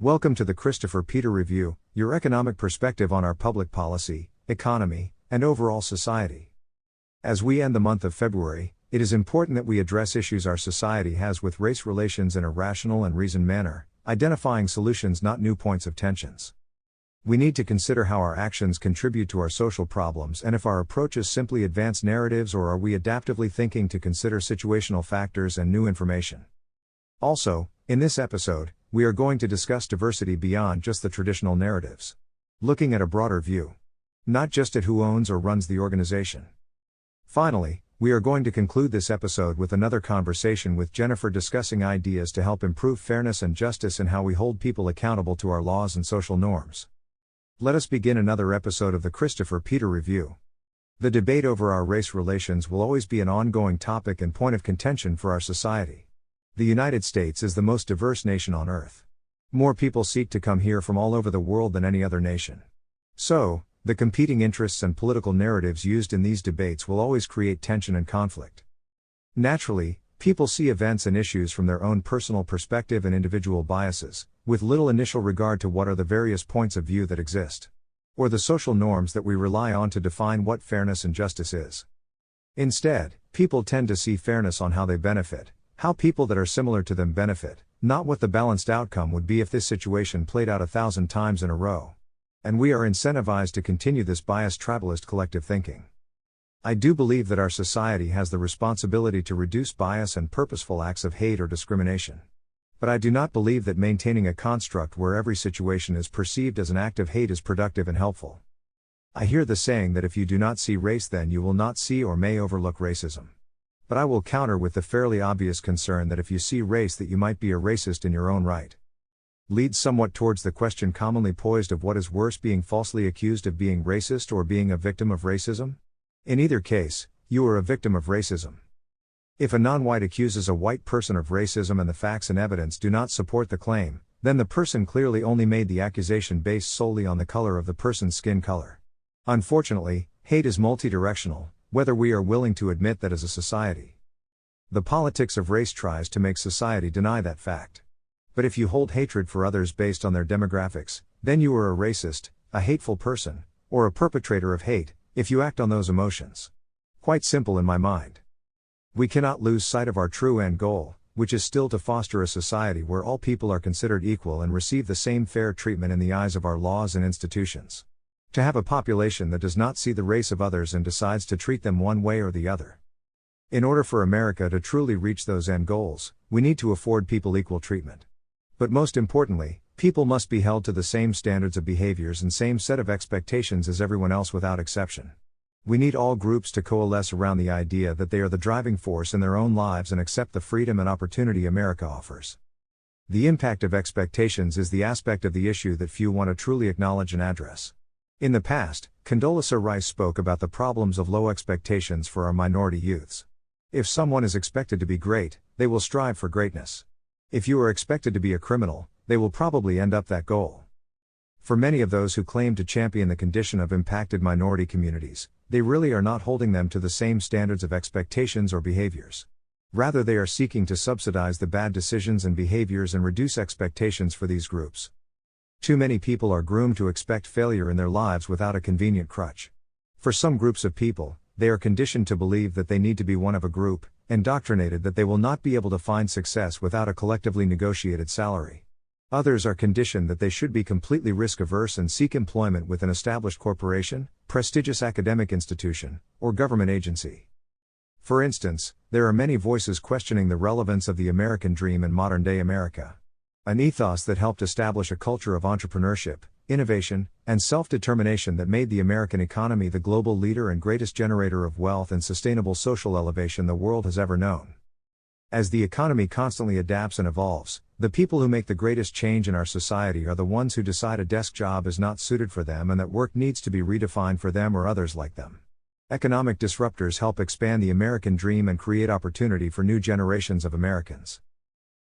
Welcome to the Christopher Peter Review, your economic perspective on our public policy, economy, and overall society. As we end the month of February, it is important that we address issues our society has with race relations in a rational and reasoned manner, identifying solutions, not new points of tensions. We need to consider how our actions contribute to our social problems and if our approaches simply advance narratives or are we adaptively thinking to consider situational factors and new information. Also, in this episode, we are going to discuss diversity beyond just the traditional narratives. Looking at a broader view. Not just at who owns or runs the organization. Finally, we are going to conclude this episode with another conversation with Jennifer discussing ideas to help improve fairness and justice in how we hold people accountable to our laws and social norms. Let us begin another episode of the Christopher Peter Review. The debate over our race relations will always be an ongoing topic and point of contention for our society. The United States is the most diverse nation on earth. More people seek to come here from all over the world than any other nation. So, the competing interests and political narratives used in these debates will always create tension and conflict. Naturally, people see events and issues from their own personal perspective and individual biases, with little initial regard to what are the various points of view that exist, or the social norms that we rely on to define what fairness and justice is. Instead, people tend to see fairness on how they benefit, how people that are similar to them benefit, not what the balanced outcome would be if this situation played out 1,000 times in a row. And we are incentivized to continue this biased tribalist collective thinking. I do believe that our society has the responsibility to reduce bias and purposeful acts of hate or discrimination. But I do not believe that maintaining a construct where every situation is perceived as an act of hate is productive and helpful. I hear the saying that if you do not see race, then you will not see or may overlook racism. But I will counter with the fairly obvious concern that if you see race, that you might be a racist in your own right. Leads somewhat towards the question commonly posed of what is worse, being falsely accused of being racist or being a victim of racism? In either case, you are a victim of racism. If a non-white accuses a white person of racism and the facts and evidence do not support the claim, then the person clearly only made the accusation based solely on the color of the person's skin color. Unfortunately, hate is multidirectional, whether we are willing to admit that as a society. The politics of race tries to make society deny that fact. But if you hold hatred for others based on their demographics, then you are a racist, a hateful person, or a perpetrator of hate, if you act on those emotions. Quite simple in my mind. We cannot lose sight of our true end goal, which is still to foster a society where all people are considered equal and receive the same fair treatment in the eyes of our laws and institutions. To have a population that does not see the race of others and decides to treat them one way or the other. In order for America to truly reach those end goals, we need to afford people equal treatment. But most importantly, people must be held to the same standards of behaviors and same set of expectations as everyone else without exception. We need all groups to coalesce around the idea that they are the driving force in their own lives and accept the freedom and opportunity America offers. The impact of expectations is the aspect of the issue that few want to truly acknowledge and address. In the past, Condoleezza Rice spoke about the problems of low expectations for our minority youths. If someone is expected to be great, they will strive for greatness. If you are expected to be a criminal, they will probably end up that goal. For many of those who claim to champion the condition of impacted minority communities, they really are not holding them to the same standards of expectations or behaviors. Rather, they are seeking to subsidize the bad decisions and behaviors and reduce expectations for these groups. Too many people are groomed to expect failure in their lives without a convenient crutch. For some groups of people, they are conditioned to believe that they need to be one of a group, indoctrinated that they will not be able to find success without a collectively negotiated salary. Others are conditioned that they should be completely risk-averse and seek employment with an established corporation, prestigious academic institution, or government agency. For instance, there are many voices questioning the relevance of the American dream in modern-day America. An ethos that helped establish a culture of entrepreneurship, innovation, and self-determination that made the American economy the global leader and greatest generator of wealth and sustainable social elevation the world has ever known. As the economy constantly adapts and evolves, the people who make the greatest change in our society are the ones who decide a desk job is not suited for them and that work needs to be redefined for them or others like them. Economic disruptors help expand the American dream and create opportunity for new generations of Americans.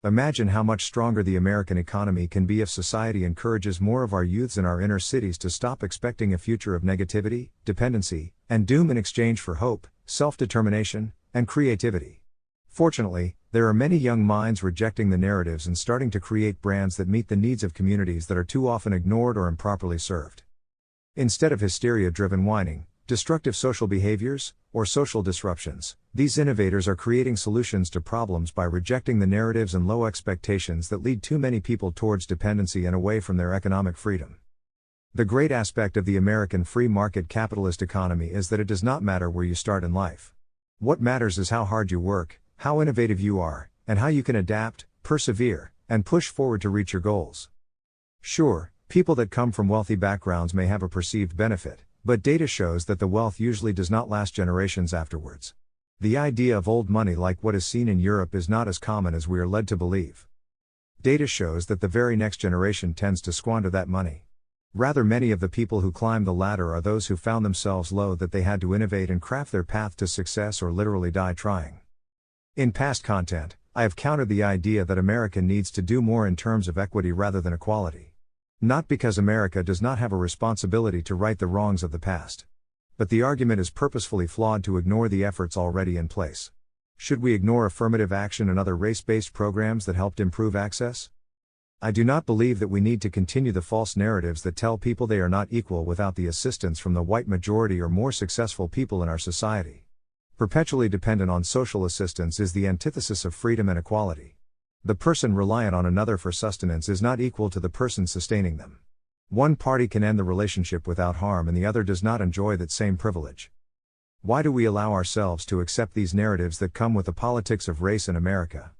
Imagine how much stronger the American economy can be if society encourages more of our youths in our inner cities to stop expecting a future of negativity, dependency, and doom in exchange for hope, self-determination, and creativity. Fortunately, There are many young minds rejecting the narratives and starting to create brands that meet the needs of communities that are too often ignored or improperly served. Instead of hysteria-driven whining, destructive social behaviors, or social disruptions, these innovators are creating solutions to problems by rejecting the narratives and low expectations that lead too many people towards dependency and away from their economic freedom. The great aspect of the American free market capitalist economy is that it does not matter where you start in life. What matters is how hard you work, how innovative you are, and how you can adapt, persevere, and push forward to reach your goals. Sure, people that come from wealthy backgrounds may have a perceived benefit, but data shows that the wealth usually does not last generations afterwards. The idea of old money like what is seen in Europe is not as common as we are led to believe. Data shows that the very next generation tends to squander that money. Rather, many of the people who climb the ladder are those who found themselves low that they had to innovate and craft their path to success or literally die trying. In past content, I have countered the idea that America needs to do more in terms of equity rather than equality. Not because America does not have a responsibility to right the wrongs of the past. But the argument is purposefully flawed to ignore the efforts already in place. Should we ignore affirmative action and other race-based programs that helped improve access? I do not believe that we need to continue the false narratives that tell people they are not equal without the assistance from the white majority or more successful people in our society. Perpetually dependent on social assistance is the antithesis of freedom and equality. The person reliant on another for sustenance is not equal to the person sustaining them. One party can end the relationship without harm and the other does not enjoy that same privilege. Why do we allow ourselves to accept these narratives that come with the politics of race in America?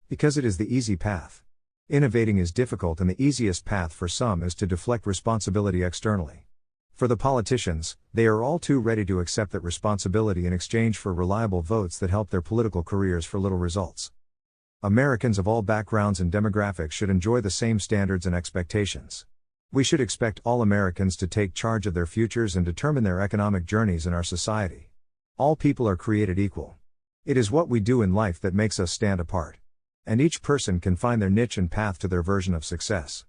Because it is the easy path. Innovating is difficult and the easiest path for some is to deflect responsibility externally. For the politicians, they are all too ready to accept that responsibility in exchange for reliable votes that help their political careers for little results. Americans of all backgrounds and demographics should enjoy the same standards and expectations. We should expect all Americans to take charge of their futures and determine their economic journeys in our society. All people are created equal. It is what we do in life that makes us stand apart. And each person can find their niche and path to their version of success.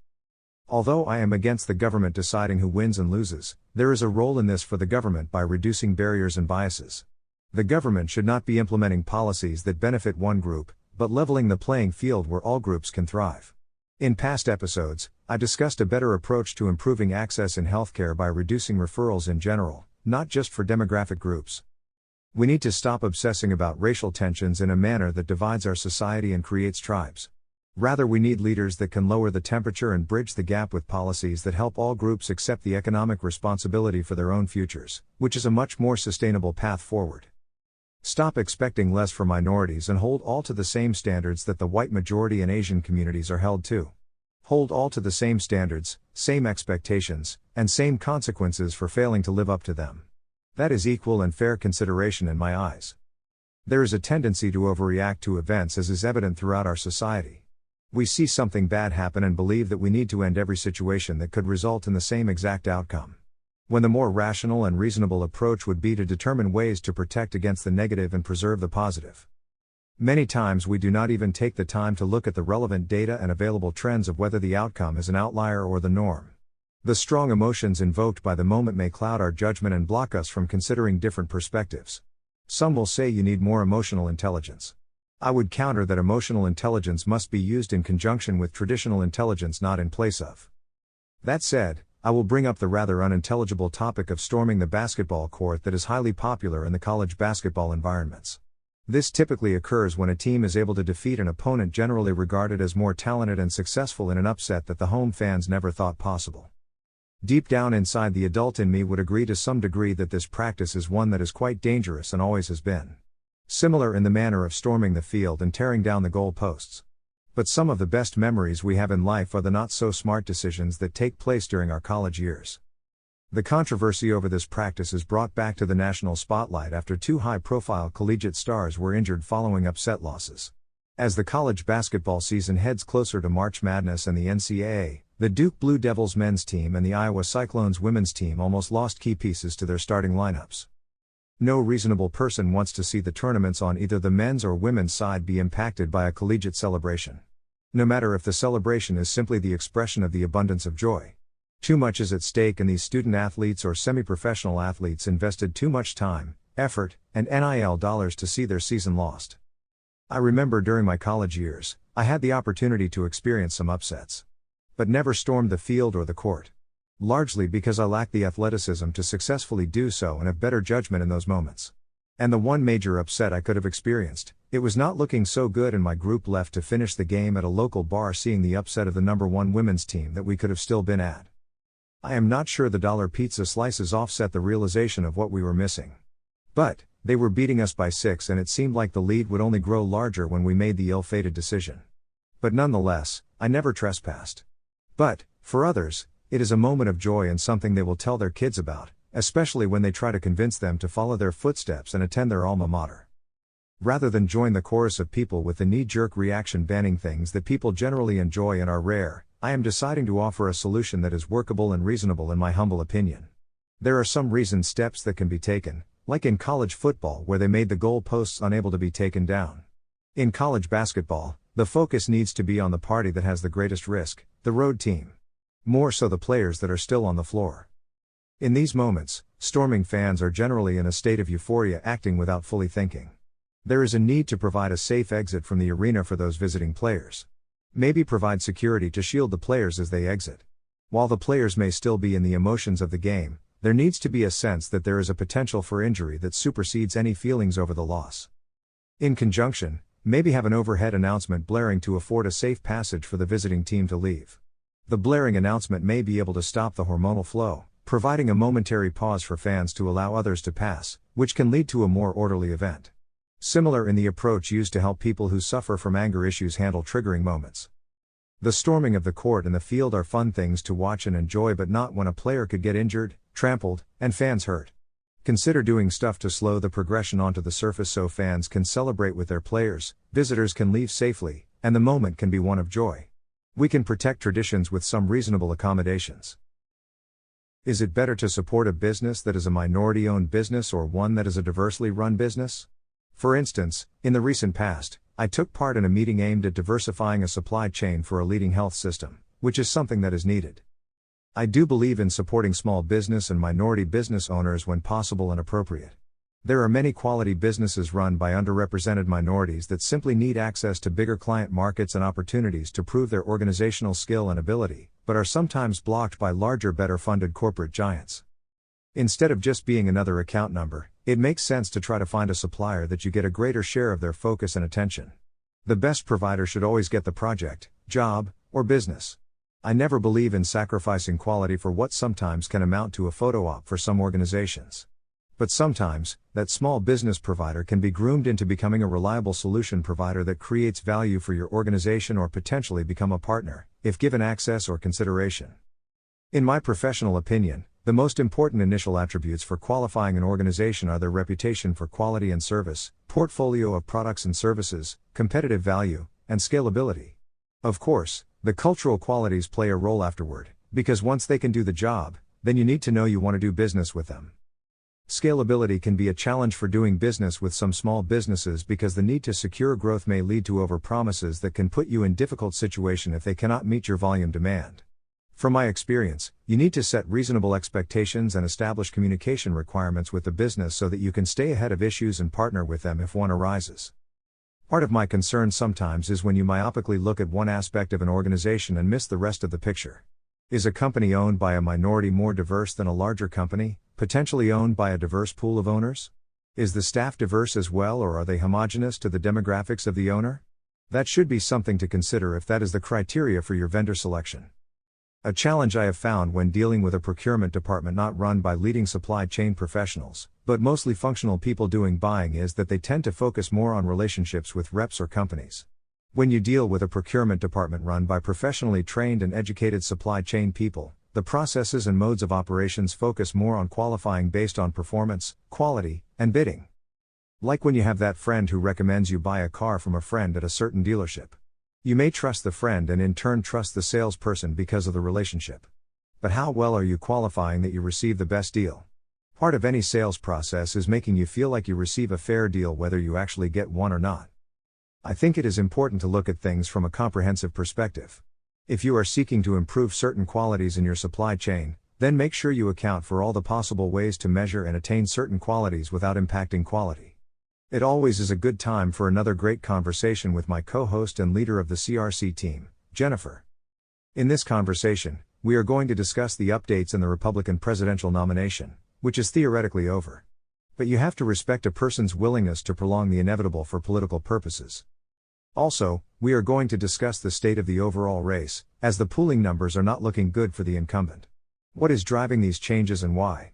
Although I am against the government deciding who wins and loses, there is a role in this for the government by reducing barriers and biases. The government should not be implementing policies that benefit one group, but leveling the playing field where all groups can thrive. In past episodes, I discussed a better approach to improving access in healthcare by reducing referrals in general, not just for demographic groups. We need to stop obsessing about racial tensions in a manner that divides our society and creates tribes. Rather, we need leaders that can lower the temperature and bridge the gap with policies that help all groups accept the economic responsibility for their own futures, which is a much more sustainable path forward. Stop expecting less from minorities and hold all to the same standards that the white majority and Asian communities are held to. Hold all to the same standards, same expectations, and same consequences for failing to live up to them. That is equal and fair consideration in my eyes. There is a tendency to overreact to events as is evident throughout our society. We see something bad happen and believe that we need to end every situation that could result in the same exact outcome. When the more rational and reasonable approach would be to determine ways to protect against the negative and preserve the positive. Many times we do not even take the time to look at the relevant data and available trends of whether the outcome is an outlier or the norm. The strong emotions invoked by the moment may cloud our judgment and block us from considering different perspectives. Some will say you need more emotional intelligence. I would counter that emotional intelligence must be used in conjunction with traditional intelligence, not in place of. That said, I will bring up the rather unintelligible topic of storming the basketball court that is highly popular in the college basketball environments. This typically occurs when a team is able to defeat an opponent generally regarded as more talented and successful in an upset that the home fans never thought possible. Deep down inside, the adult in me would agree to some degree that this practice is one that is quite dangerous and always has been. Similar in the manner of storming the field and tearing down the goal posts. But some of the best memories we have in life are the not-so-smart decisions that take place during our college years. The controversy over this practice is brought back to the national spotlight after two high-profile collegiate stars were injured following upset losses. As the college basketball season heads closer to March Madness and the NCAA, the Duke Blue Devils men's team and the Iowa Cyclones women's team almost lost key pieces to their starting lineups. No reasonable person wants to see the tournaments on either the men's or women's side be impacted by a collegiate celebration. No matter if the celebration is simply the expression of the abundance of joy. Too much is at stake, and these student athletes or semi-professional athletes invested too much time, effort, and NIL dollars to see their season lost. I remember during my college years, I had the opportunity to experience some upsets. But never stormed the field or the court. Largely because I lacked the athleticism to successfully do so and have better judgment in those moments. And the one major upset I could have experienced, it was not looking so good and my group left to finish the game at a local bar seeing the upset of the #1 women's team that we could have still been at. I am not sure the dollar pizza slices offset the realization of what we were missing. But, they were beating us by 6 and it seemed like the lead would only grow larger when we made the ill-fated decision. But nonetheless, I never trespassed. But, for others, it is a moment of joy and something they will tell their kids about, especially when they try to convince them to follow their footsteps and attend their alma mater. Rather than join the chorus of people with the knee-jerk reaction banning things that people generally enjoy and are rare, I am deciding to offer a solution that is workable and reasonable in my humble opinion. There are some reasoned steps that can be taken, like in college football where they made the goal posts unable to be taken down. In college basketball, the focus needs to be on the party that has the greatest risk, the road team. More so the players that are still on the floor. In these moments, storming fans are generally in a state of euphoria acting without fully thinking. There is a need to provide a safe exit from the arena for those visiting players. Maybe provide security to shield the players as they exit. While the players may still be in the emotions of the game, there needs to be a sense that there is a potential for injury that supersedes any feelings over the loss. In conjunction, maybe have an overhead announcement blaring to afford a safe passage for the visiting team to leave. The blaring announcement may be able to stop the hormonal flow, providing a momentary pause for fans to allow others to pass, which can lead to a more orderly event. Similar in the approach used to help people who suffer from anger issues handle triggering moments. The storming of the court and the field are fun things to watch and enjoy, but not when a player could get injured, trampled, and fans hurt. Consider doing stuff to slow the progression onto the surface so fans can celebrate with their players, visitors can leave safely, and the moment can be one of joy. We can protect traditions with some reasonable accommodations. Is it better to support a business that is a minority-owned business or one that is a diversely run business? For instance, in the recent past, I took part in a meeting aimed at diversifying a supply chain for a leading health system, which is something that is needed. I do believe in supporting small business and minority business owners when possible and appropriate. There are many quality businesses run by underrepresented minorities that simply need access to bigger client markets and opportunities to prove their organizational skill and ability, but are sometimes blocked by larger, better-funded corporate giants. Instead of just being another account number, it makes sense to try to find a supplier that you get a greater share of their focus and attention. The best provider should always get the project, job, or business. I never believe in sacrificing quality for what sometimes can amount to a photo op for some organizations. But sometimes, that small business provider can be groomed into becoming a reliable solution provider that creates value for your organization or potentially become a partner, if given access or consideration. In my professional opinion, the most important initial attributes for qualifying an organization are their reputation for quality and service, portfolio of products and services, competitive value, and scalability. Of course, the cultural qualities play a role afterward, because once they can do the job, then you need to know you want to do business with them. Scalability can be a challenge for doing business with some small businesses because the need to secure growth may lead to overpromises that can put you in difficult situation if they cannot meet your volume demand. From my experience, you need to set reasonable expectations and establish communication requirements with the business so that you can stay ahead of issues and partner with them if one arises. Part of my concern sometimes is when you myopically look at one aspect of an organization and miss the rest of the picture. Is a company owned by a minority more diverse than a larger company, potentially owned by a diverse pool of owners? Is the staff diverse as well, or are they homogeneous to the demographics of the owner? That should be something to consider if that is the criteria for your vendor selection. A challenge I have found when dealing with a procurement department not run by leading supply chain professionals, but mostly functional people doing buying is that they tend to focus more on relationships with reps or companies. When you deal with a procurement department run by professionally trained and educated supply chain people, the processes and modes of operations focus more on qualifying based on performance, quality, and bidding. Like when you have that friend who recommends you buy a car from a friend at a certain dealership. You may trust the friend and in turn trust the salesperson because of the relationship. But how well are you qualifying that you receive the best deal? Part of any sales process is making you feel like you receive a fair deal whether you actually get one or not. I think it is important to look at things from a comprehensive perspective. If you are seeking to improve certain qualities in your supply chain, then make sure you account for all the possible ways to measure and attain certain qualities without impacting quality. It always is a good time for another great conversation with my co-host and leader of the CRC team, Jennifer. In this conversation, we are going to discuss the updates in the Republican presidential nomination, which is theoretically over. But you have to respect a person's willingness to prolong the inevitable for political purposes. Also, we are going to discuss the state of the overall race, as the polling numbers are not looking good for the incumbent. What is driving these changes and why?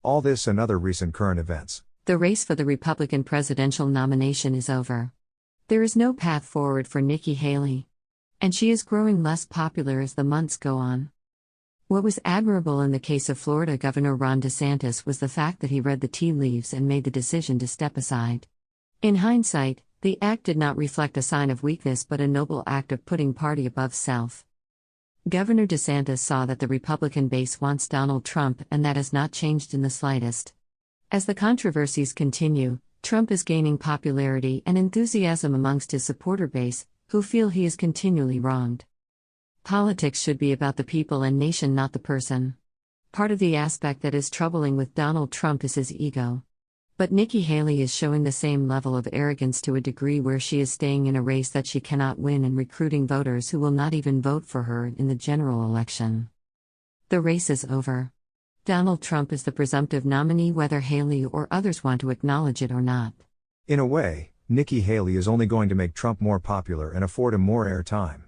All this and other recent current events. The race for the Republican presidential nomination is over. There is no path forward for Nikki Haley. And she is growing less popular as the months go on. What was admirable in the case of Florida Governor Ron DeSantis was the fact that he read the tea leaves and made the decision to step aside. In hindsight, the act did not reflect a sign of weakness but a noble act of putting party above self. Governor DeSantis saw that the Republican base wants Donald Trump, and that has not changed in the slightest. As the controversies continue, Trump is gaining popularity and enthusiasm amongst his supporter base, who feel he is continually wronged. Politics should be about the people and nation, not the person. Part of the aspect that is troubling with Donald Trump is his ego. But Nikki Haley is showing the same level of arrogance to a degree where she is staying in a race that she cannot win and recruiting voters who will not even vote for her in the general election. The race is over. Donald Trump is the presumptive nominee whether Haley or others want to acknowledge it or not. In a way, Nikki Haley is only going to make Trump more popular and afford him more airtime.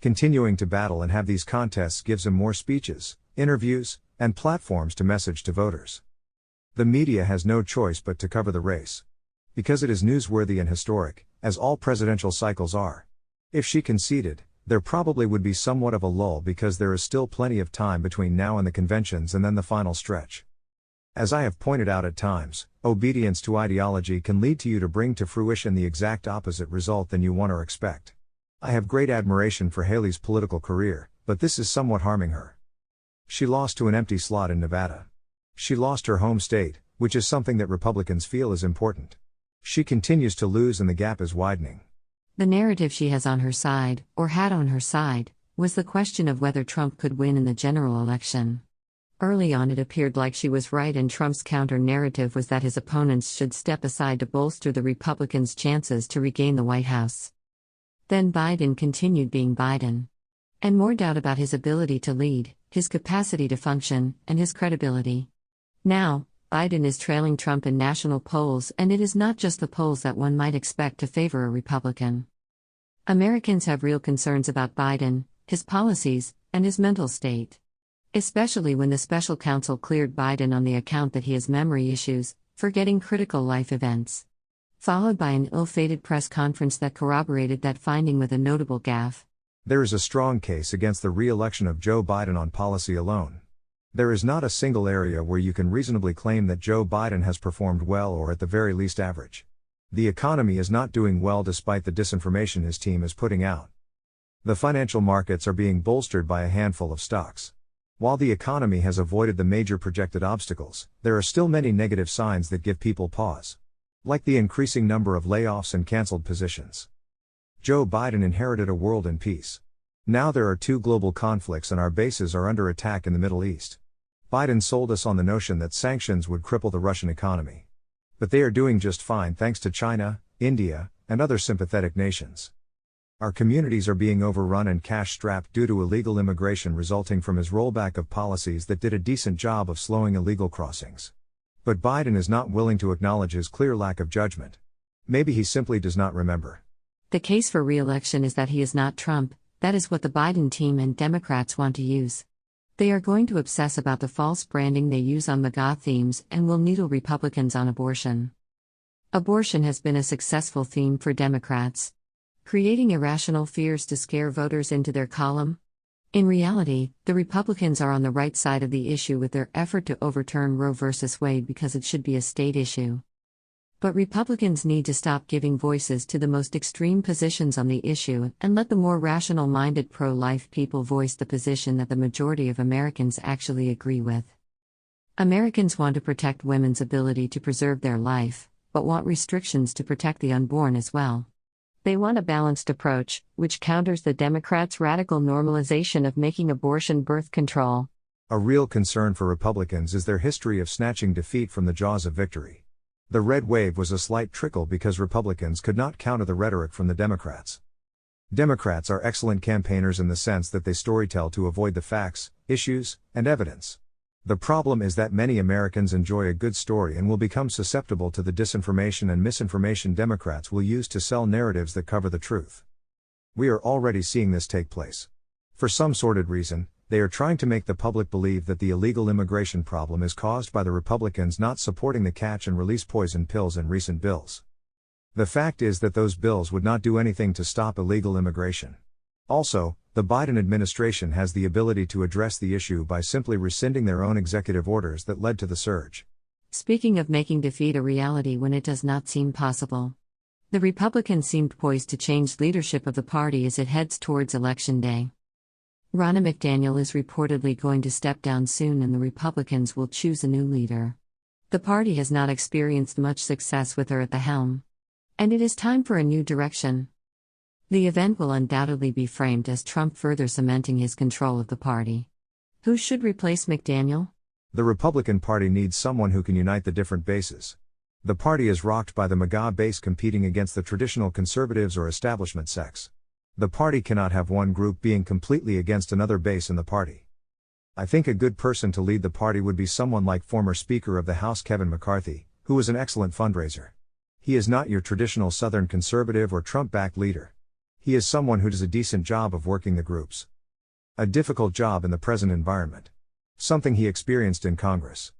Continuing to battle and have these contests gives him more speeches, interviews, and platforms to message to voters. The media has no choice but to cover the race. Because it is newsworthy and historic, as all presidential cycles are. If she conceded, there probably would be somewhat of a lull because there is still plenty of time between now and the conventions and then the final stretch. As I have pointed out at times, obedience to ideology can lead to you to bring to fruition the exact opposite result than you want or expect. I have great admiration for Haley's political career, but this is somewhat harming her. She lost to an empty slot in Nevada. She lost her home state, which is something that Republicans feel is important. She continues to lose and the gap is widening. The narrative she has on her side, or had on her side, was the question of whether Trump could win in the general election. Early on it appeared like she was right, and Trump's counter-narrative was that his opponents should step aside to bolster the Republicans' chances to regain the White House. Then Biden continued being Biden. And more doubt about his ability to lead, his capacity to function, and his credibility. Now, Biden is trailing Trump in national polls, and it is not just the polls that one might expect to favor a Republican. Americans have real concerns about Biden, his policies, and his mental state. Especially when the special counsel cleared Biden on the account that he has memory issues, forgetting critical life events. Followed by an ill-fated press conference that corroborated that finding with a notable gaffe. There is a strong case against the re-election of Joe Biden on policy alone. There is not a single area where you can reasonably claim that Joe Biden has performed well or at the very least average. The economy is not doing well despite the disinformation his team is putting out. The financial markets are being bolstered by a handful of stocks. While the economy has avoided the major projected obstacles, there are still many negative signs that give people pause. Like the increasing number of layoffs and canceled positions. Joe Biden inherited a world in peace. Now there are two global conflicts and our bases are under attack in the Middle East. Biden sold us on the notion that sanctions would cripple the Russian economy. But they are doing just fine thanks to China, India, and other sympathetic nations. Our communities are being overrun and cash-strapped due to illegal immigration resulting from his rollback of policies that did a decent job of slowing illegal crossings. But Biden is not willing to acknowledge his clear lack of judgment. Maybe he simply does not remember. The case for re-election is that he is not Trump. That is what the Biden team and Democrats want to use. They are going to obsess about the false branding they use on MAGA themes and will needle Republicans on abortion. Abortion has been a successful theme for Democrats. Creating irrational fears to scare voters into their column. In reality, the Republicans are on the right side of the issue with their effort to overturn Roe v. Wade because it should be a state issue. But Republicans need to stop giving voices to the most extreme positions on the issue and let the more rational-minded pro-life people voice the position that the majority of Americans actually agree with. Americans want to protect women's ability to preserve their life, but want restrictions to protect the unborn as well. They want a balanced approach, which counters the Democrats' radical normalization of making abortion birth control. A real concern for Republicans is their history of snatching defeat from the jaws of victory. The red wave was a slight trickle because Republicans could not counter the rhetoric from the Democrats. Democrats are excellent campaigners in the sense that they storytell to avoid the facts, issues, and evidence. The problem is that many Americans enjoy a good story and will become susceptible to the disinformation and misinformation Democrats will use to sell narratives that cover the truth. We are already seeing this take place. For some sordid reason, they are trying to make the public believe that the illegal immigration problem is caused by the Republicans not supporting the catch and release poison pills in recent bills. The fact is that those bills would not do anything to stop illegal immigration. Also, the Biden administration has the ability to address the issue by simply rescinding their own executive orders that led to the surge. Speaking of making defeat a reality when it does not seem possible, the Republicans seemed poised to change leadership of the party as it heads towards Election Day. Ronna McDaniel is reportedly going to step down soon and the Republicans will choose a new leader. The party has not experienced much success with her at the helm. And it is time for a new direction. The event will undoubtedly be framed as Trump further cementing his control of the party. Who should replace McDaniel? The Republican Party needs someone who can unite the different bases. The party is rocked by the MAGA base competing against the traditional conservatives or establishment sects. The party cannot have one group being completely against another base in the party. I think a good person to lead the party would be someone like former Speaker of the House Kevin McCarthy, who was an excellent fundraiser. He is not your traditional Southern conservative or Trump-backed leader. He is someone who does a decent job of working the groups. A difficult job in the present environment. Something he experienced in Congress.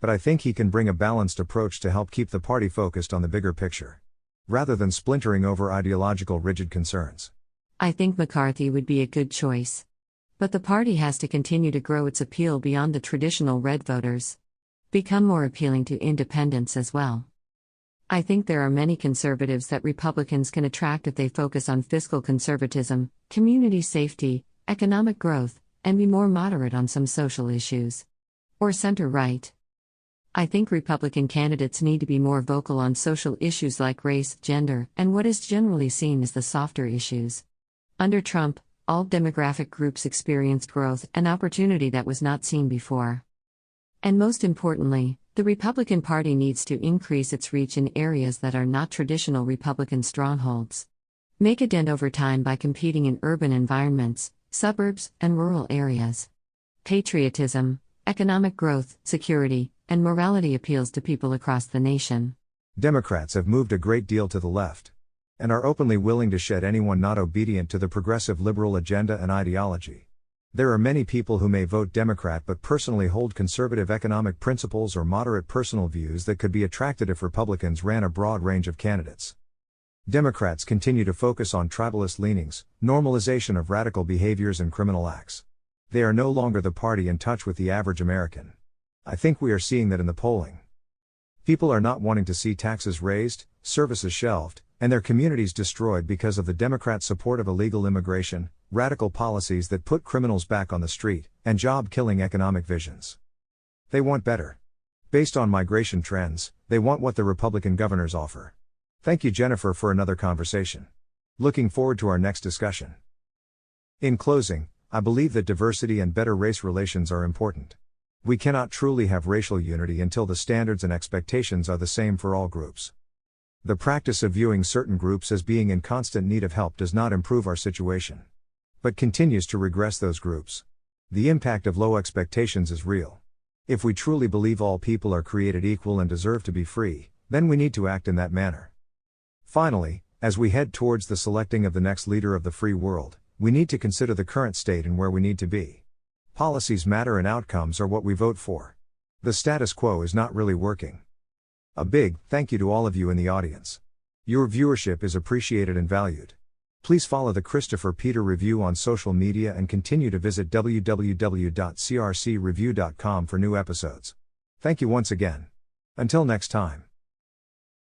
But I think he can bring a balanced approach to help keep the party focused on the bigger picture, rather than splintering over ideological rigid concerns. I think McCarthy would be a good choice. But the party has to continue to grow its appeal beyond the traditional red voters. Become more appealing to independents as well. I think there are many conservatives that Republicans can attract if they focus on fiscal conservatism, community safety, economic growth, and be more moderate on some social issues. Or center-right. I think Republican candidates need to be more vocal on social issues like race, gender, and what is generally seen as the softer issues. Under Trump, all demographic groups experienced growth and opportunity that was not seen before. And most importantly, the Republican Party needs to increase its reach in areas that are not traditional Republican strongholds. Make a dent over time by competing in urban environments, suburbs, and rural areas. Patriotism, economic growth, security, and morality appeals to people across the nation. Democrats have moved a great deal to the left, and are openly willing to shed anyone not obedient to the progressive liberal agenda and ideology. There are many people who may vote Democrat but personally hold conservative economic principles or moderate personal views that could be attracted if Republicans ran a broad range of candidates. Democrats continue to focus on tribalist leanings, normalization of radical behaviors and criminal acts. They are no longer the party in touch with the average American. I think we are seeing that in the polling. People are not wanting to see taxes raised, services shelved, and their communities destroyed because of the Democrats' support of illegal immigration, radical policies that put criminals back on the street, and job-killing economic visions. They want better. Based on migration trends, they want what the Republican governors offer. Thank you, Jennifer, for another conversation. Looking forward to our next discussion. In closing, I believe that diversity and better race relations are important. We cannot truly have racial unity until the standards and expectations are the same for all groups. The practice of viewing certain groups as being in constant need of help does not improve our situation, but continues to regress those groups. The impact of low expectations is real. If we truly believe all people are created equal and deserve to be free, then we need to act in that manner. Finally, as we head towards the selecting of the next leader of the free world, we need to consider the current state and where we need to be. Policies matter and outcomes are what we vote for. The status quo is not really working. A big thank you to all of you in the audience. Your viewership is appreciated and valued. Please follow the Christopher Peter Review on social media and continue to visit www.crcreview.com for new episodes. Thank you once again. Until next time.